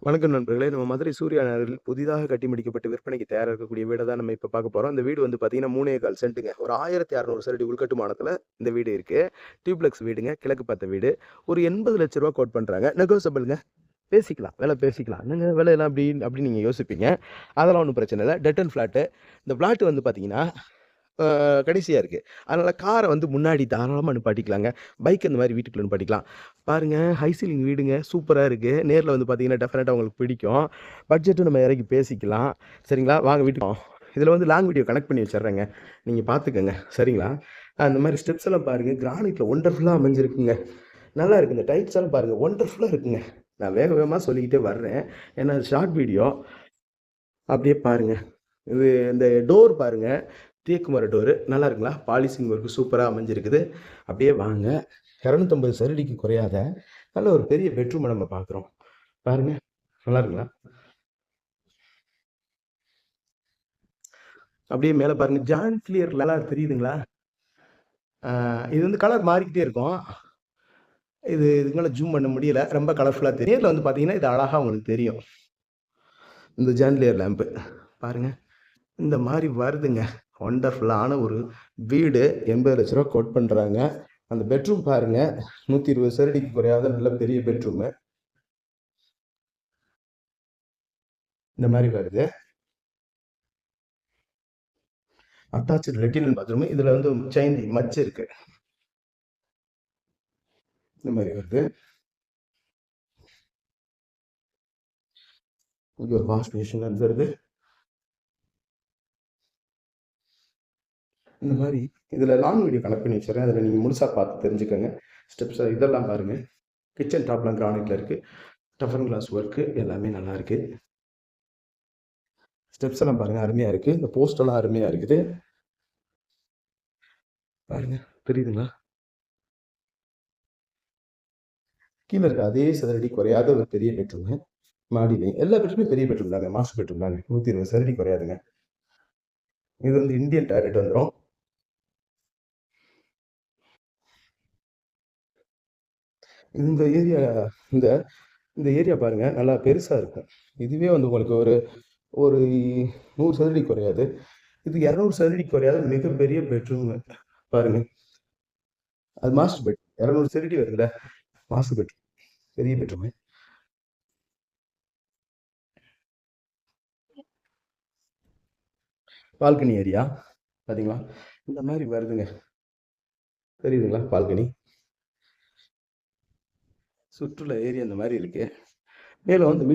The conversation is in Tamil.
வணக்கம் நண்பர்களே. நம்ம மதுரை சூர்யா நகரில் புதிதாக கட்டி முடிக்கப்பட்டு விற்பனைக்கு தயாரா இருக்கக்கூடிய வீட தான் நம்ம இப்ப பார்க்க போறோம். இந்த வீடு வந்து பார்த்தீங்கன்னா, 3 1/4 சென்ட்டுங்க. ஒரு 1600 சதுரடி உள்கட்டுமானத்துல இந்த வீடு இருக்கு. டியூப்ளெக்ஸ் வீடுங்க. கிழக்கு பார்த்த வீடு. ஒரு ரூ. 80,00,000 கோட் பண்றாங்க. நெகோசியபிள்ங்க. பேசிக்கலாம். விலை பேசிக்கலாம். என்னங்க விலையெல்லாம் அப்படின்னு நீங்க யோசிப்பீங்க. அதெல்லாம் ஒண்ணும் பிரச்சனை இல்ல. Dead and flat. இந்த ஃப்ளாட் வந்து பார்த்தீங்கன்னா, கடைசியா இருக்கு. அதனால கார வந்து முன்னாடி தாராளமா நிப்பாட்டிக்கலாங்க. பைக் இந்த மாரி வீட்டுக்குள்ள நிப்பாட்டிக்கலாம். பாருங்க, ஹை சீலிங் வீடுங்க. சூப்பரா இருக்கு. நேர்ல வந்து பார்த்தீங்கன்னா, டெஃபினட்டா உங்களுக்கு பிடிக்கும். பட்ஜெட்டும் நம்ம இறங்கி பேசிக்கலாம். சரிங்களா? வாங்க வீட்டுக்கு போவோம். இதுல வந்து லாங் வீடியோ கனெக்ட் பண்ணி வச்சுர்றேங்க. நீங்க பார்த்துக்கங்க. சரிங்களா? இந்த மாரி ஸ்டெப்ஸ் எல்லாம் பாருங்க. கிரானைட்ல ஒண்டர்ஃபுல்லா அமைஞ்சிருக்குங்க. நல்லா இருக்கு. இந்த டைல்ஸ் எல்லாம் பாருங்க. ஒண்டர்ஃபுல்லா இருக்குங்க. நான் வேக வேகமா சொல்லிக்கிட்டே வர்றேன். ஏன்னா ஷார்ட் வீடியோ. அப்படியே பாருங்க. இது இந்த டோர் பாருங்க. தேக்கு மர டோரு. நல்லா இருக்குங்களா? பாலிஷிங் ஒர்க் சூப்பரா அமைஞ்சிருக்குது. அப்படியே வாங்க. 250 சதுரடிக்கு குறையாத நல்ல ஒரு பெரிய பெட்ரூம நம்ம பார்க்குறோம். பாருங்க. நல்லா இருக்குங்களா? அப்படியே மேல பாருங்க. ஜாயிண்ட் கிளியர் நல்லா தெரியுதுங்களா? ஆ இது வந்து கலர் மாறிக்கிட்டே இருக்கும். இதுக்கு மேல ஜூம் பண்ண முடியல. ரொம்ப கலர்ஃபுல்லா தெரியும். நேர்ல வந்து பார்த்தீங்கன்னா, இது அழகா உங்களுக்கு தெரியும். இந்த ஜான்லியர் லேம்ப் பாருங்க. இந்த மாரி வருதுங்க. வொண்டர்ஃபுல்லான ஒரு வீடு. ரூ. 80,00,000 கோட் பண்றாங்க. அந்த பெட்ரூம் பாருங்க. 120 சதுரடிக்கு குறையாத நல்ல பெரிய பெட்ரூமு. இந்த மாரி வருது. அட்டாச்டு லெட்டின் பாத்ரூம். இதுல வந்து செயின் மச்சு இருக்கு. இந்த மாரி வருது. இங்க ஒரு வாஷ் பேஷன் வந்துருது. இந்த மாரி இதுல லாங் வீடியோ கனெக்ட் பண்ணி வச்சுர்றேன். அதுல நீங்க முழுசா பார்த்து தெரிஞ்சுக்கங்க. ஸ்டெப்ஸ் இதெல்லாம் பாருங்க. கிச்சன் டாப்லாம் கிரானைட்ல இருக்கு. டஃபன் கிளாஸ் ஒர்க்கு எல்லாமே நல்லா இருக்கு. ஸ்டெப்ஸ் எல்லாம் பாருங்க. அருமையா இருக்கு. இந்த போஸ்ட் எல்லாம் அருமையா இருக்குது. பாருங்க. தெரியுதுங்களா? கீழ இருக்க அதே சதுரடி குறையாத ஒரு பெரிய பெட்ரூமு. மாடியிலயும். எல்லா பெட்ரூமே பெரிய பெட்ரூம் தாங்க. மாஸ்டர் பெட்ரூம் தாங்க. 120 சதுரடி குறையாதுங்க. இது வந்து இந்தியன் டாய்லெட் வந்துரும். இந்த ஏரியா இந்த இந்த ஏரியா பாருங்க. நல்லா பெருசா இருக்கும். இதுவே வந்து உங்களுக்கு ஒரு ஒரு 100 சதுரடி குறையாது. இது 200 சதுரடி குறையாத மிகப்பெரிய பெட்ரூமு. பாருங்க. அது மாஸ்டர் பெட். 200 சதுரடி வருதுல்ல. Master bedroom. பெரிய பெட்ரூமு. Balcony area. பாத்தீங்களா? இந்த மாரி வருதுங்க. தெரியுதுங்களா? பால்கனி. சுற்றுலா ஏரியா இந்த மாரி இருக்கு. மேல வந்து